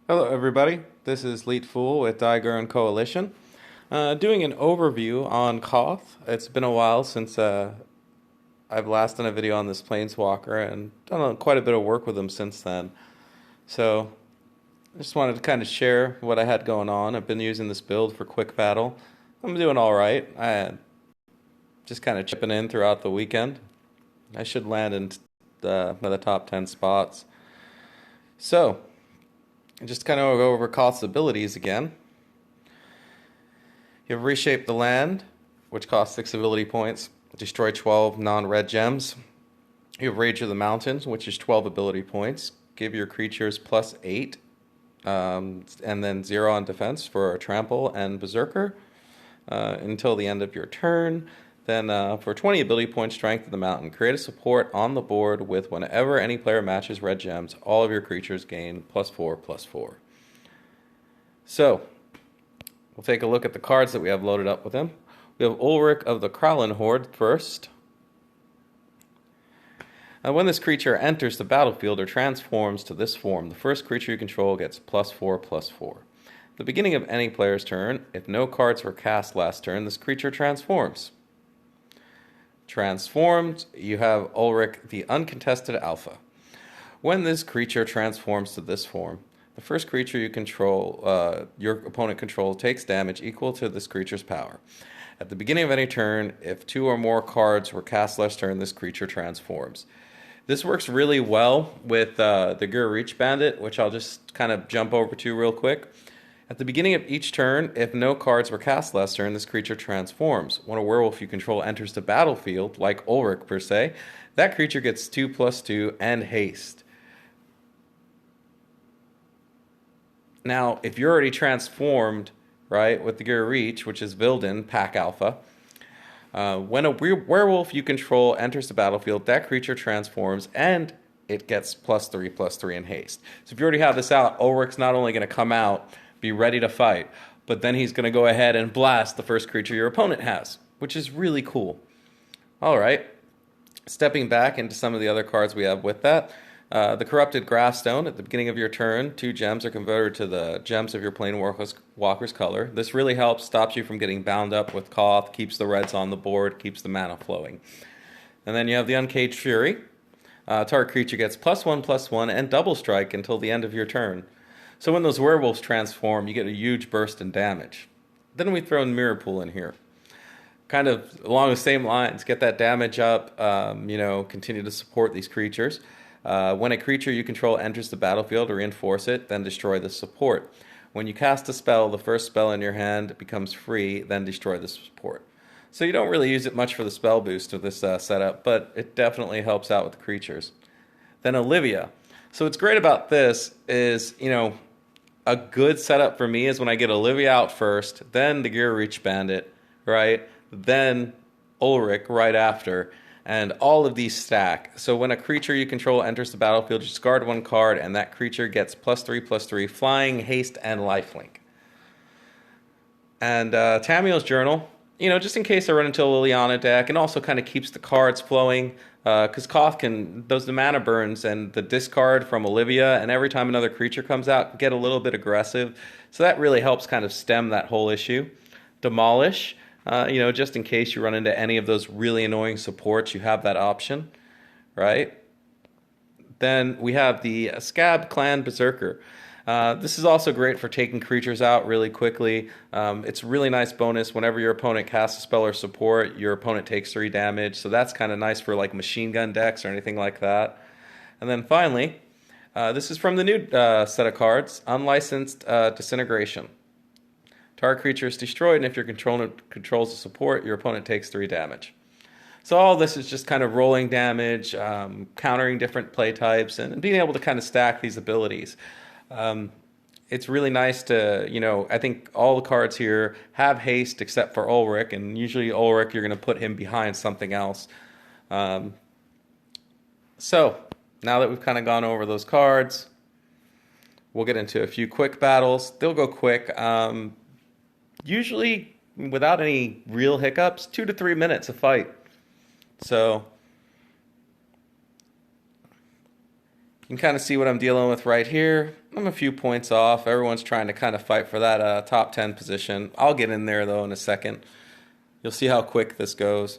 Hello everybody, this is Leet Fool with Diagurn Coalition. Doing an overview on Koth. It's been a while since I've last done a video on this Planeswalker and done quite a bit of work with him since then. So I just wanted to kind of share what I had going on. I've been using this build for quick battle. I'm doing alright. Just kind of chipping in throughout the weekend. I should land in the top 10 spots. So, just kind of go over Koth's abilities again. You have Reshape the Land, which costs 6 ability points. Destroy 12 non-red gems. You have Rage of the Mountains, which is 12 ability points. Give your creatures +8, and then 0 on defense for a Trample and Berserker until the end of your turn. Then for 20 ability points, Strength of the Mountain. Create a support on the board with whenever any player matches red gems, all of your creatures gain +4/+4. So, we'll take a look at the cards that we have loaded up with him. We have Ulrich of the Kralin Horde first. When this creature enters the battlefield or transforms to this form, the first creature you control gets +4/+4. At the beginning of any player's turn, if no cards were cast last turn, this creature transforms. Transformed, you have Ulrich the Uncontested Alpha. When this creature transforms to this form, the first creature you control, your opponent controls, takes damage equal to this creature's power. At the beginning of any turn, if 2 or more cards were cast last turn, this creature transforms. This works really well with the Gur-Reach Bandit, which I'll just kind of jump over to real quick. At the beginning of each turn, if no cards were cast last turn, this creature transforms. When a werewolf you control enters the battlefield, like Ulrich per se, that creature gets 2/2 and haste. Now, if you're already transformed, right, with the Gur-Reach, which is Vildan, Pack Alpha, when a werewolf you control enters the battlefield, that creature transforms and it gets +3/+3 in haste. So if you already have this out, Ulrich's not only going to come out, be ready to fight, but then he's going to go ahead and blast the first creature your opponent has, which is really cool. Alright, stepping back into some of the other cards we have with that. The Corrupted Graphstone, at the beginning of your turn, 2 gems are converted to the gems of your Planeswalker's color. This really helps, stops you from getting bound up with Koth, keeps the reds on the board, keeps the mana flowing. And then you have the Uncaged Fury. Target creature gets +1/+1 and double strike until the end of your turn. So when those werewolves transform, you get a huge burst in damage. Then we throw Mirror Pool in here. Kind of along the same lines, get that damage up, continue to support these creatures. When a creature you control enters the battlefield, reinforce it, then destroy the support. When you cast a spell, the first spell in your hand becomes free, then destroy the support. So you don't really use it much for the spell boost of this setup, but it definitely helps out with the creatures. Then Olivia. So what's great about this is, a good setup for me is when I get Olivia out first, then the Gur-Reach Bandit, right? Then Ulrich right after, and all of these stack. So when a creature you control enters the battlefield, you discard 1 card, and that creature gets +3/+3, flying, haste, and lifelink. And Tamiyo's Journal, just in case I run into a Liliana deck, and also kind of keeps the cards flowing, because Koth the mana burns and the discard from Olivia, and every time another creature comes out, get a little bit aggressive. So that really helps kind of stem that whole issue. Demolish, just in case you run into any of those really annoying supports, you have that option, right? Then we have the Scab Clan Berserker. This is also great for taking creatures out really quickly. It's a really nice bonus. Whenever your opponent casts a spell or support, your opponent takes 3 damage. So that's kind of nice for like machine gun decks or anything like that. And then finally, this is from the new set of cards, Unlicensed Disintegration. Target creature is destroyed, and if your controller controls the support, your opponent takes 3 damage. So all this is just kind of rolling damage, countering different play types, and being able to kind of stack these abilities. It's really nice to, I think all the cards here have haste except for Ulrich, and usually Ulrich, you're going to put him behind something else. So, now that we've kind of gone over those cards, we'll get into a few quick battles. They'll go quick. Usually, without any real hiccups, 2 to 3 minutes a fight. So, you can kind of see what I'm dealing with right here. I'm a few points off. Everyone's trying to kind of fight for that top 10 position. I'll get in there, though, in a second. You'll see how quick this goes.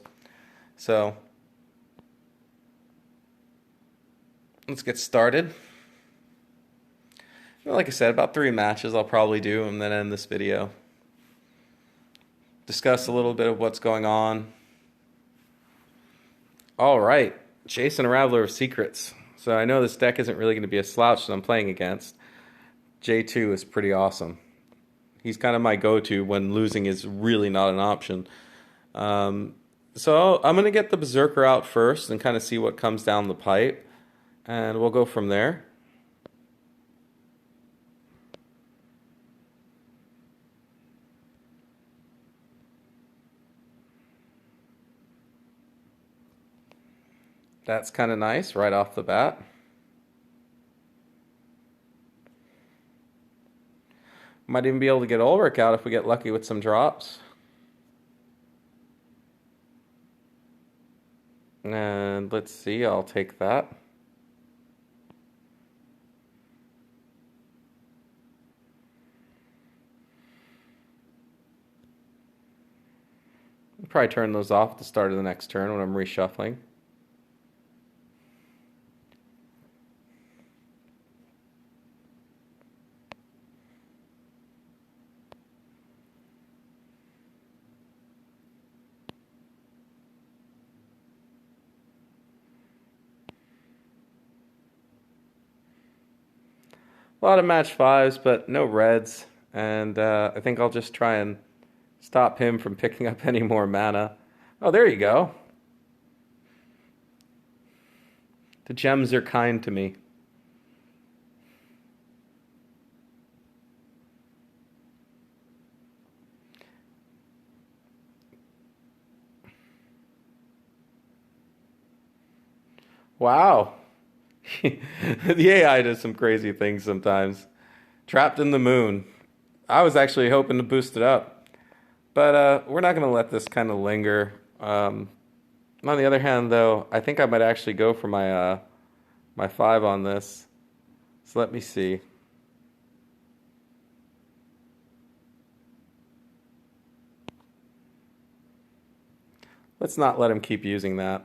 So, let's get started. Like I said, about 3 matches I'll probably do and then end this video. Discuss a little bit of what's going on. All right, Jason Raveler of Secrets. So I know this deck isn't really going to be a slouch that I'm playing against. J2 is pretty awesome. He's kind of my go-to when losing is really not an option. So I'm going to get the Berserker out first and kind of see what comes down the pipe. And we'll go from there. That's kind of nice right off the bat. Might even be able to get Ulrich out if we get lucky with some drops. And let's see, I'll take that. I'll probably turn those off at the start of the next turn when I'm reshuffling. A lot of match 5s, but no reds. And I think I'll just try and stop him from picking up any more mana. Oh, there you go. The gems are kind to me. Wow. The AI does some crazy things sometimes. Trapped in the moon. I was actually hoping to boost it up. But we're not going to let this kind of linger. On the other hand, though, I think I might actually go for my my 5 on this. So let me see. Let's not let him keep using that.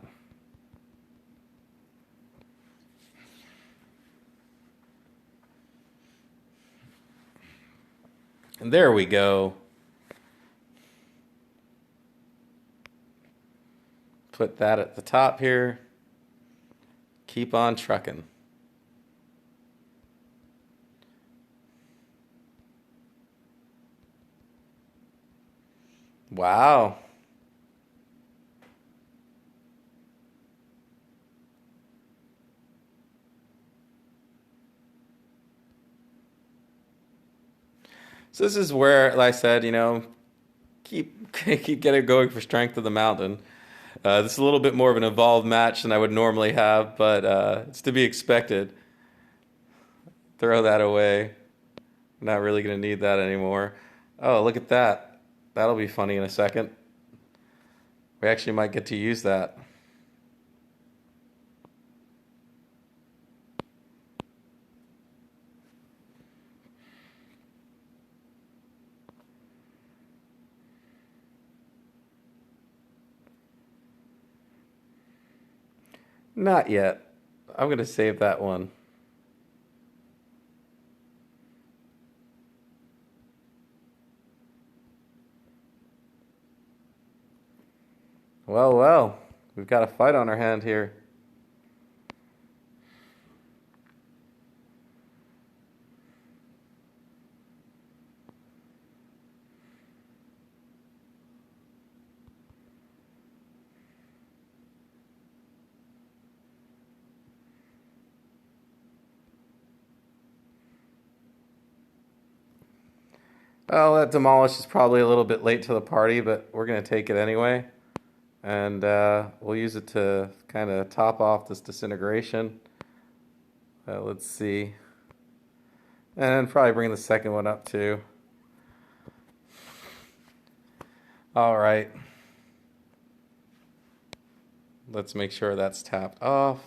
And there we go. Put that at the top here. Keep on trucking. Wow. So this is where, like I said, keep getting going for Strength of the Mountain. This is a little bit more of an evolved match than I would normally have, but it's to be expected. Throw that away. Not really going to need that anymore. Oh, look at that. That'll be funny in a second. We actually might get to use that. Not yet. I'm going to save that one. Well, well. We've got a fight on our hand here. Well, that demolish is probably a little bit late to the party, but we're going to take it anyway. And we'll use it to kind of top off this disintegration. Let's see. And probably bring the second one up too. All right. Let's make sure that's tapped off.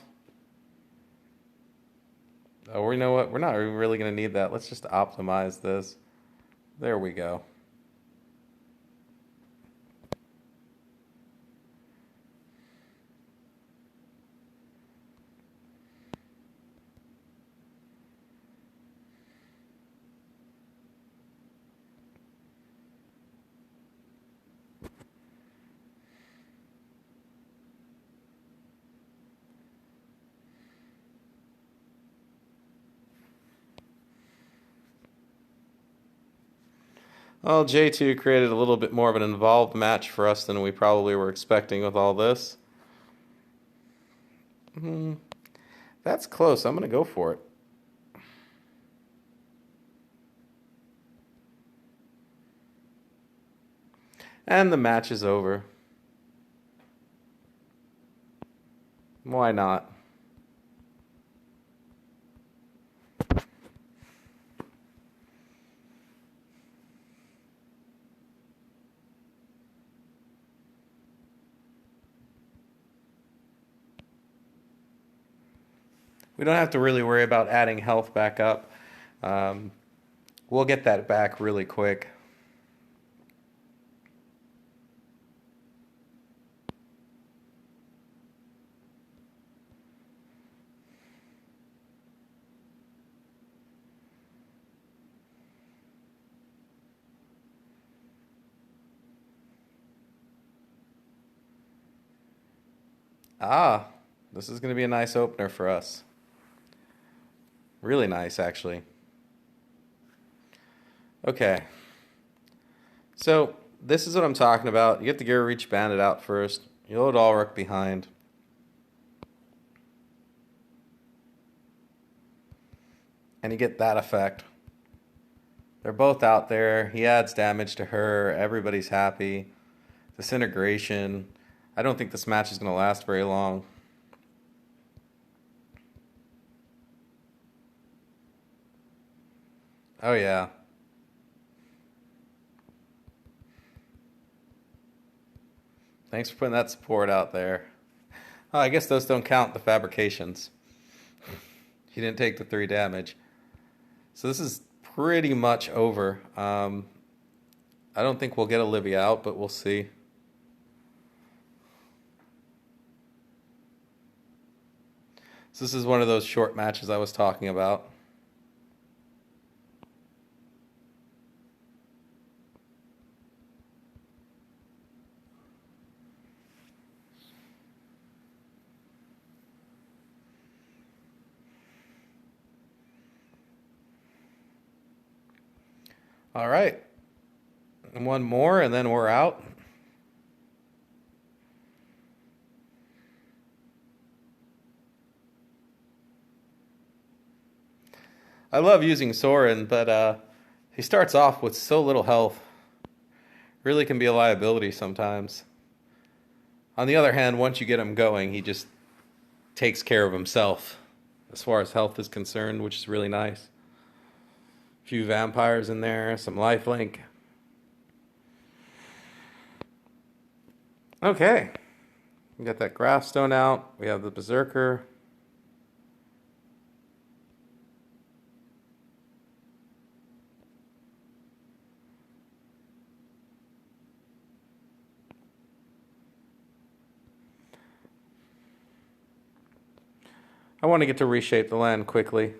Oh, you know what? We're not really going to need that. Let's just optimize this. There we go. Well, J2 created a little bit more of an involved match for us than we probably were expecting with all this. That's close. I'm going to go for it. And the match is over. Why not? We don't have to really worry about adding health back up. Um, we'll get that back really quick. Ah, this is going to be a nice opener for us. Really nice, actually. Okay. So, this is what I'm talking about. You get the Gear Reach Bandit out first. You load Ulrich behind. And you get that effect. They're both out there. He adds damage to her. Everybody's happy. Disintegration. I don't think this match is going to last very long. Oh, yeah. Thanks for putting that support out there. Oh, I guess those don't count the fabrications. He didn't take the 3 damage. So this is pretty much over. I don't think we'll get Olivia out, but we'll see. So this is one of those short matches I was talking about. All right. One more, and then we're out. I love using Soren, but he starts off with so little health. Really can be a liability sometimes. On the other hand, once you get him going, he just takes care of himself as far as health is concerned, which is really nice. A few vampires in there, some lifelink. Okay. We got that Graphstone out. We have the Berserker. I want to get to reshape the land quickly.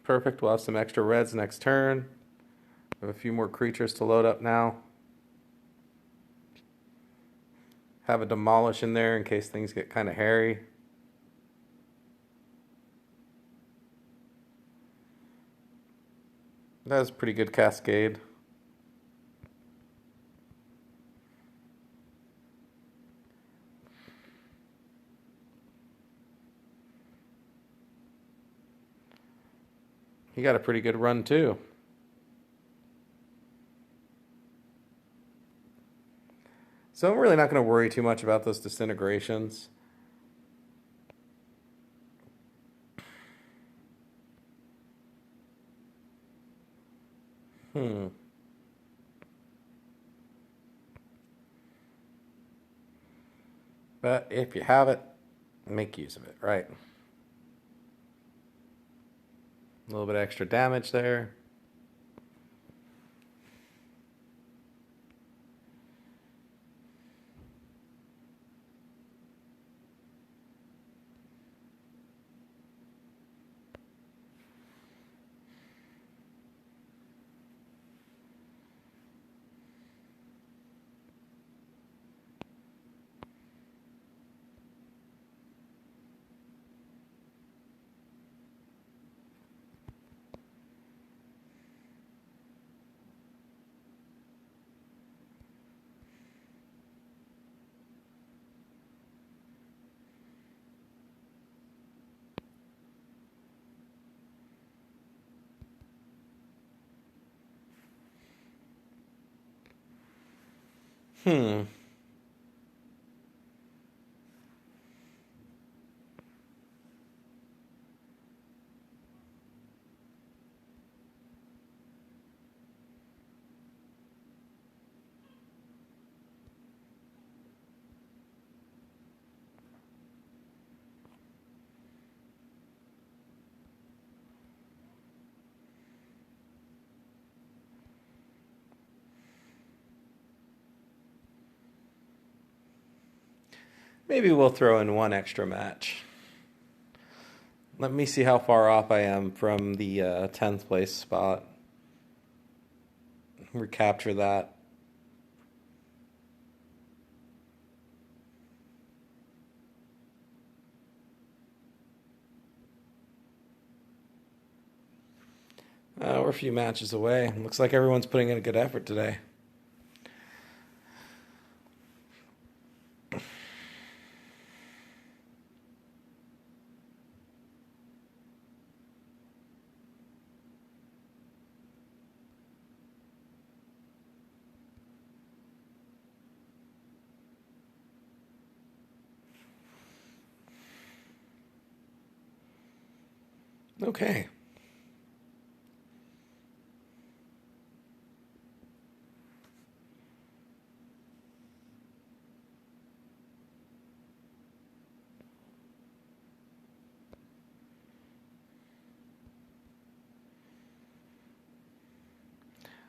Perfect. We'll have some extra reds next turn. We have a few more creatures to load up now. Have a Demolish in there in case things get kind of hairy. That was a pretty good Cascade. He got a pretty good run too. So I'm really not going to worry too much about those disintegrations. But if you have it, make use of it, right? A little bit extra damage there. Hmm. Maybe we'll throw in one extra match. Let me see how far off I am from the 10th place spot. Recapture that. We're a few matches away. Looks like everyone's putting in a good effort today. Okay.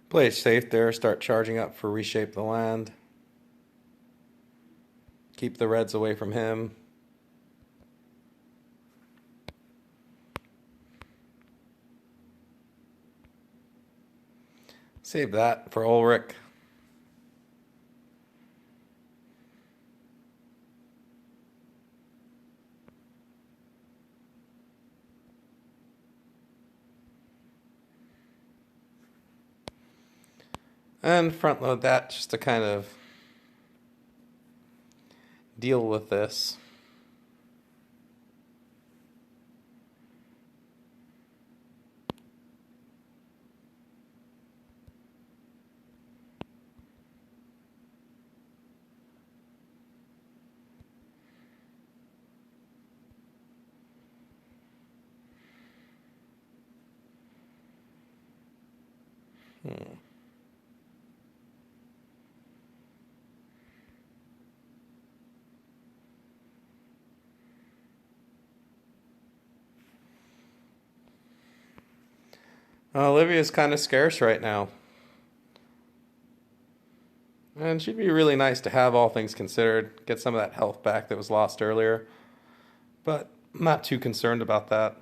Play it safe there. Start charging up for Reshape the Land. Keep the reds away from him. Save that for Ulrich. And front load that just to kind of deal with this. Olivia's kind of scarce right now. And she'd be really nice to have, all things considered. Get some of that health back that was lost earlier. But I'm not too concerned about that.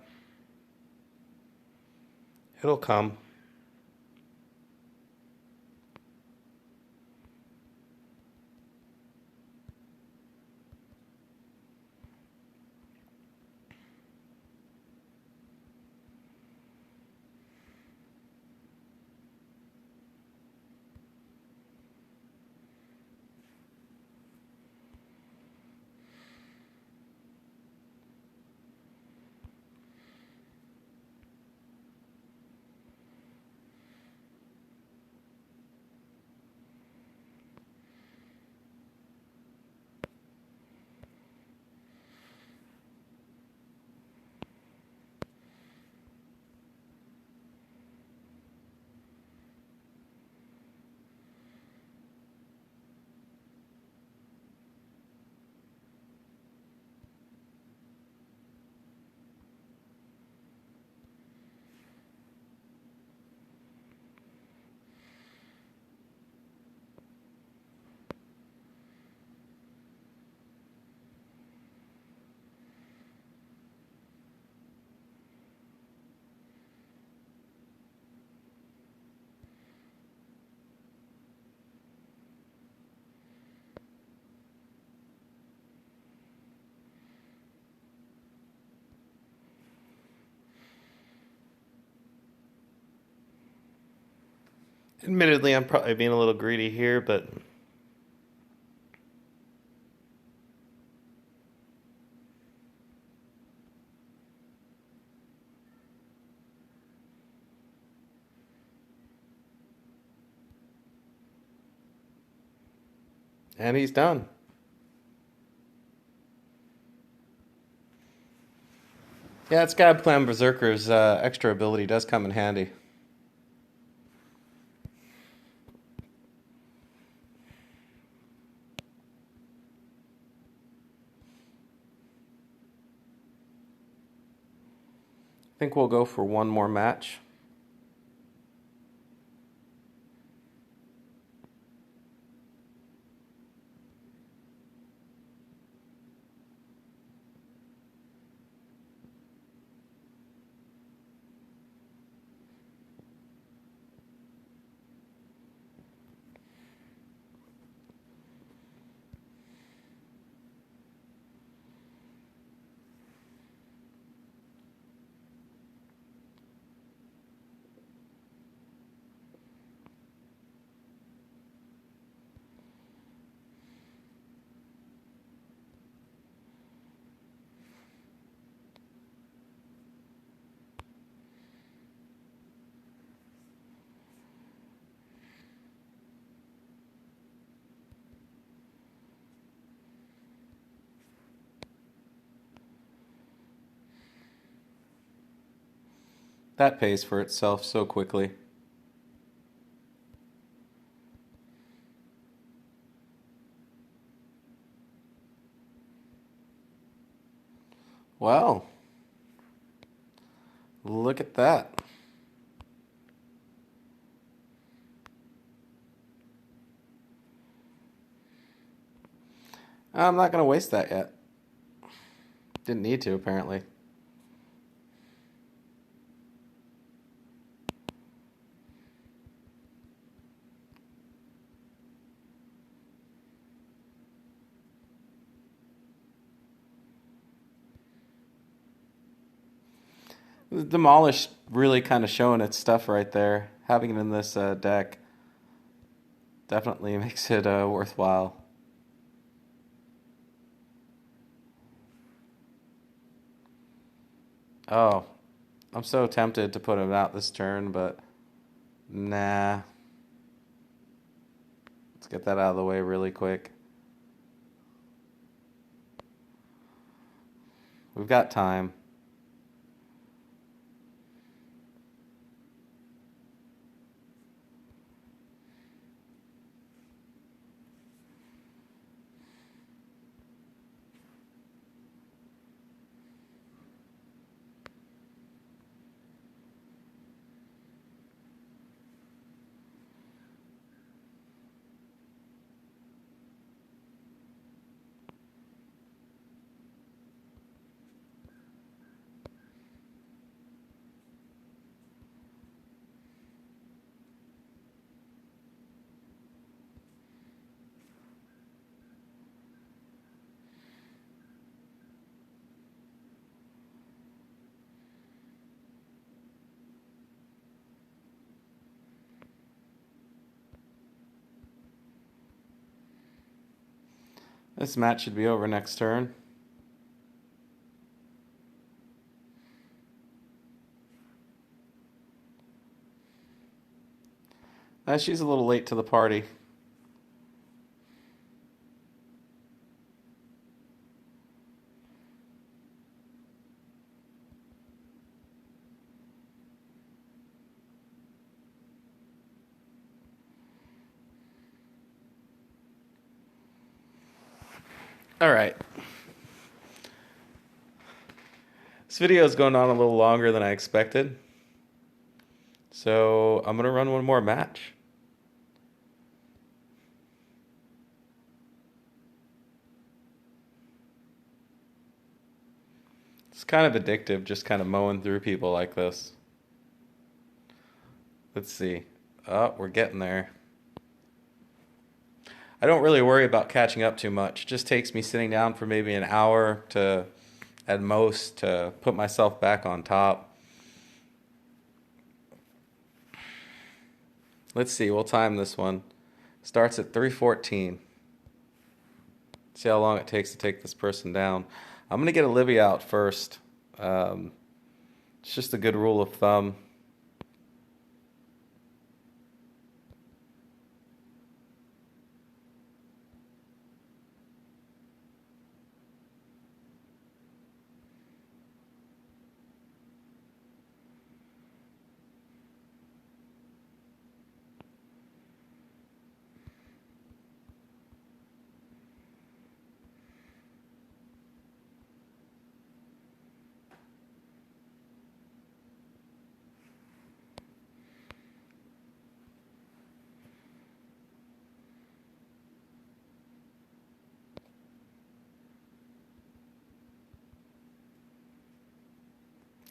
It'll come. Admittedly, I'm probably being a little greedy here, but and he's done. Yeah, it's God Plan Berserker's extra ability does come in handy. I think we'll go for one more match. That pays for itself so quickly. Well, look at that. I'm not going to waste that yet. Didn't need to, apparently. Demolish really kind of showing its stuff right there. Having it in this deck definitely makes it worthwhile. Oh, I'm so tempted to put him out this turn, but nah. Let's get that out of the way really quick. We've got time. This match should be over next turn. She's a little late to the party. All right. This video is going on a little longer than I expected. So I'm going to run one more match. It's kind of addictive just kind of mowing through people like this. Let's see. Oh, we're getting there. I don't really worry about catching up too much. It just takes me sitting down for maybe an hour to, at most, to put myself back on top. Let's see. We'll time this one. Starts at 3:14. See how long it takes to take this person down. I'm gonna get Olivia out first. Um, it's just a good rule of thumb.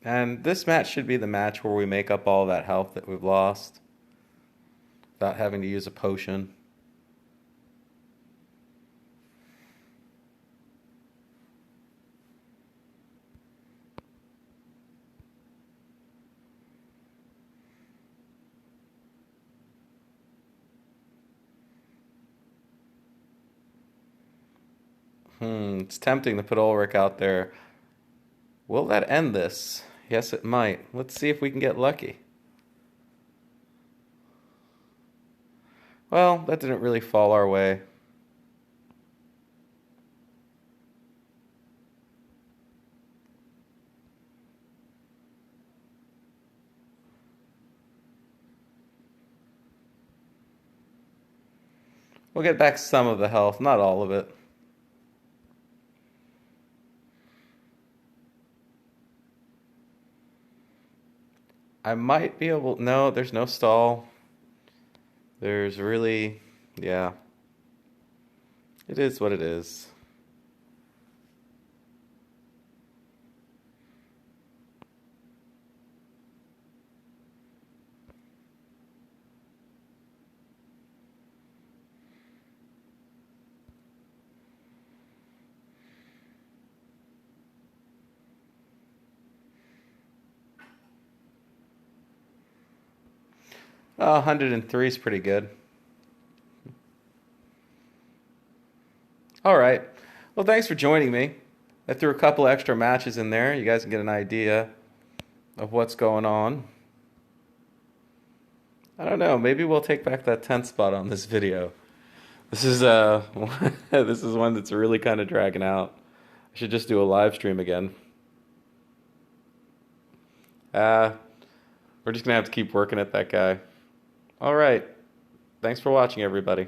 And this match should be the match where we make up all that health that we've lost without having to use a potion. It's tempting to put Ulrich out there. Will that end this? Yes, it might. Let's see if we can get lucky. Well, that didn't really fall our way. We'll get back some of the health, not all of it. I might be able... No, there's no stall. There's really... Yeah. It is what it is. Oh, 103 is pretty good. All right. Well, thanks for joining me. I threw a couple extra matches in there. You guys can get an idea of what's going on. I don't know. Maybe we'll take back that 10th spot on this video. This is this is one that's really kind of dragging out. I should just do a live stream again. We're just gonna have to keep working at that guy. All right. Thanks for watching, everybody.